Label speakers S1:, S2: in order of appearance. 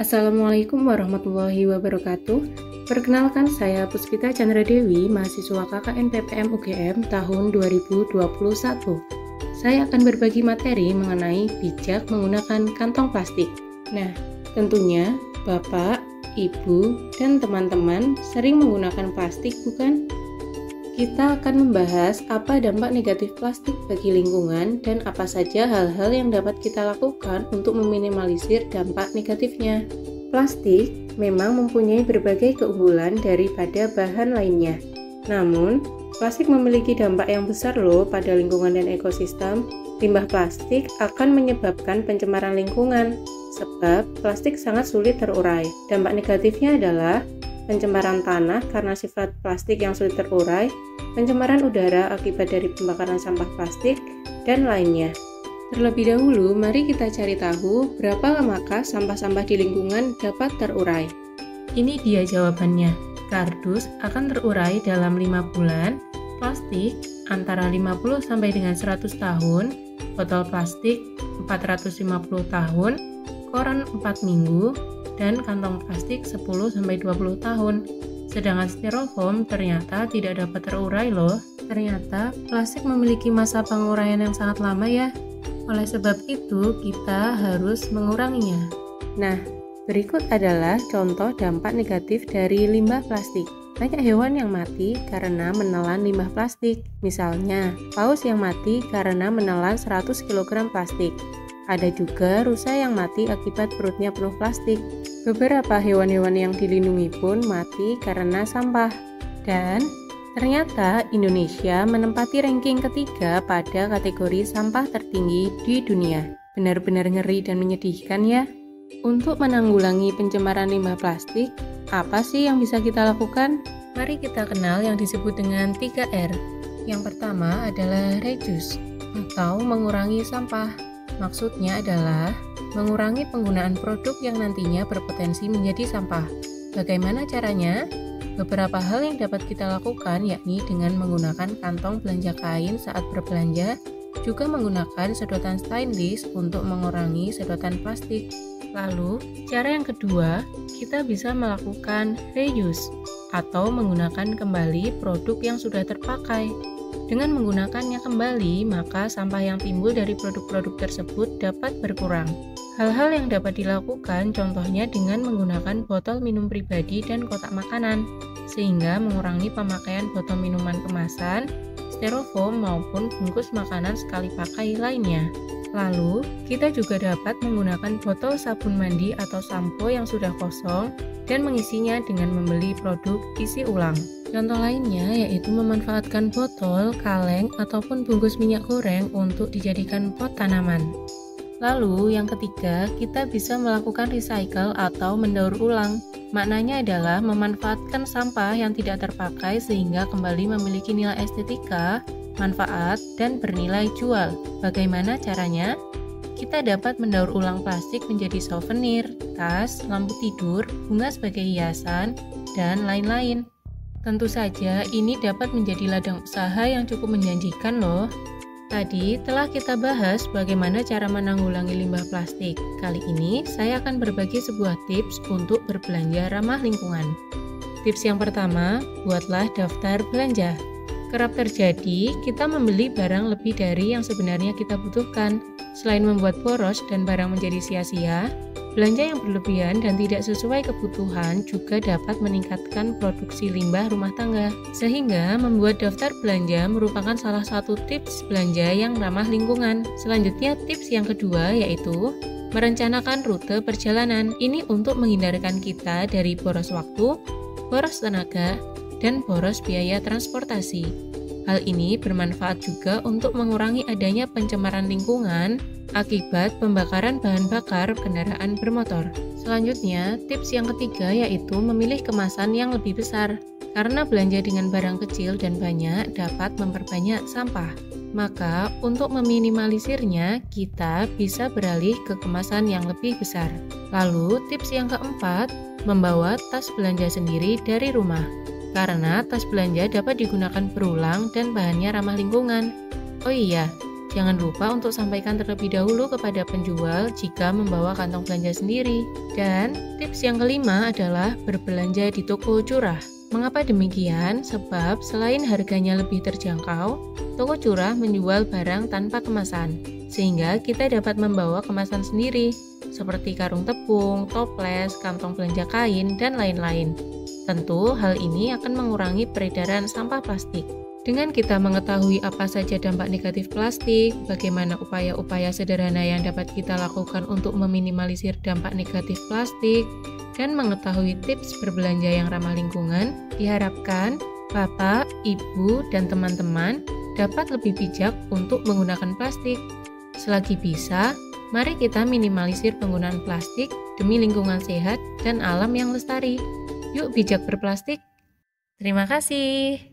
S1: Assalamualaikum warahmatullahi wabarakatuh. Perkenalkan, saya Puspita Chandra Dewi, mahasiswa KKN PPM UGM tahun 2021. Saya akan berbagi materi mengenai bijak menggunakan kantong plastik. Nah, tentunya Bapak, Ibu, dan teman-teman sering menggunakan plastik, bukan? Kita akan membahas apa dampak negatif plastik bagi lingkungan dan apa saja hal-hal yang dapat kita lakukan untuk meminimalisir dampak negatifnya. Plastik memang mempunyai berbagai keunggulan daripada bahan lainnya. Namun, plastik memiliki dampak yang besar loh pada lingkungan dan ekosistem. Limbah plastik akan menyebabkan pencemaran lingkungan, sebab plastik sangat sulit terurai. Dampak negatifnya adalah pencemaran tanah karena sifat plastik yang sulit terurai, pencemaran udara akibat dari pembakaran sampah plastik, dan lainnya. Terlebih dahulu, mari kita cari tahu berapa lamakah sampah-sampah di lingkungan dapat terurai. Ini dia jawabannya. Kardus akan terurai dalam 5 bulan, plastik antara 50 sampai dengan 100 tahun, botol plastik 450 tahun, koran 4 minggu, dan kantong plastik 10-20 tahun. Sedangkan styrofoam ternyata tidak dapat terurai loh. Ternyata plastik memiliki masa penguraian yang sangat lama ya. Oleh sebab itu, kita harus menguranginya. Nah, berikut adalah contoh dampak negatif dari limbah plastik. Banyak hewan yang mati karena menelan limbah plastik. Misalnya, paus yang mati karena menelan 100 kg plastik. Ada juga rusa yang mati akibat perutnya penuh plastik. Beberapa hewan-hewan yang dilindungi pun mati karena sampah. Dan ternyata Indonesia menempati ranking ketiga pada kategori sampah tertinggi di dunia. Benar-benar ngeri dan menyedihkan ya. Untuk menanggulangi pencemaran limbah plastik, apa sih yang bisa kita lakukan? Mari kita kenal yang disebut dengan 3R. Yang pertama adalah reduce atau mengurangi sampah. Maksudnya adalah mengurangi penggunaan produk yang nantinya berpotensi menjadi sampah. Bagaimana caranya? Beberapa hal yang dapat kita lakukan yakni dengan menggunakan kantong belanja kain saat berbelanja, juga menggunakan sedotan stainless untuk mengurangi sedotan plastik. Lalu, cara yang kedua, kita bisa melakukan reuse atau menggunakan kembali produk yang sudah terpakai. Dengan menggunakannya kembali, maka sampah yang timbul dari produk-produk tersebut dapat berkurang. Hal-hal yang dapat dilakukan contohnya dengan menggunakan botol minum pribadi dan kotak makanan, sehingga mengurangi pemakaian botol minuman kemasan, styrofoam maupun bungkus makanan sekali pakai lainnya. Lalu, kita juga dapat menggunakan botol sabun mandi atau sampo yang sudah kosong dan mengisinya dengan membeli produk isi ulang. Contoh lainnya yaitu memanfaatkan botol, kaleng, ataupun bungkus minyak goreng untuk dijadikan pot tanaman. Lalu yang ketiga, kita bisa melakukan recycle atau mendaur ulang. Maknanya adalah memanfaatkan sampah yang tidak terpakai sehingga kembali memiliki nilai estetika, manfaat, dan bernilai jual. Bagaimana caranya? Kita dapat mendaur ulang plastik menjadi souvenir, tas, lampu tidur, bunga sebagai hiasan, dan lain-lain. Tentu saja ini dapat menjadi ladang usaha yang cukup menjanjikan loh. Tadi telah kita bahas bagaimana cara menanggulangi limbah plastik. Kali ini saya akan berbagi sebuah tips untuk berbelanja ramah lingkungan. Tips yang pertama, buatlah daftar belanja. Kerap terjadi, kita membeli barang lebih dari yang sebenarnya kita butuhkan. Selain membuat boros dan barang menjadi sia-sia, belanja yang berlebihan dan tidak sesuai kebutuhan juga dapat meningkatkan produksi limbah rumah tangga. Sehingga membuat daftar belanja merupakan salah satu tips belanja yang ramah lingkungan. Selanjutnya tips yang kedua yaitu merencanakan rute perjalanan. Ini untuk menghindarkan kita dari boros waktu, boros tenaga, dan boros biaya transportasi. Hal ini bermanfaat juga untuk mengurangi adanya pencemaran lingkungan akibat pembakaran bahan bakar kendaraan bermotor. Selanjutnya, tips yang ketiga yaitu memilih kemasan yang lebih besar. Karena belanja dengan barang kecil dan banyak dapat memperbanyak sampah. Maka, untuk meminimalisirnya, kita bisa beralih ke kemasan yang lebih besar. Lalu, tips yang keempat, membawa tas belanja sendiri dari rumah. Karena tas belanja dapat digunakan berulang dan bahannya ramah lingkungan. Oh iya, Jangan lupa untuk sampaikan terlebih dahulu kepada penjual jika membawa kantong belanja sendiri. Dan tips yang kelima adalah berbelanja di toko curah. Mengapa demikian? Sebab selain harganya lebih terjangkau, toko curah menjual barang tanpa kemasan, sehingga kita dapat membawa kemasan sendiri, seperti karung tepung, toples, kantong belanja kain, dan lain-lain. Tentu hal ini akan mengurangi peredaran sampah plastik. Dengan kita mengetahui apa saja dampak negatif plastik, bagaimana upaya-upaya sederhana yang dapat kita lakukan untuk meminimalisir dampak negatif plastik, dan mengetahui tips berbelanja yang ramah lingkungan, diharapkan Bapak, Ibu, dan teman-teman dapat lebih bijak untuk menggunakan plastik. Selagi bisa, mari kita minimalisir penggunaan plastik demi lingkungan sehat dan alam yang lestari. Yuk bijak berplastik. Terima kasih.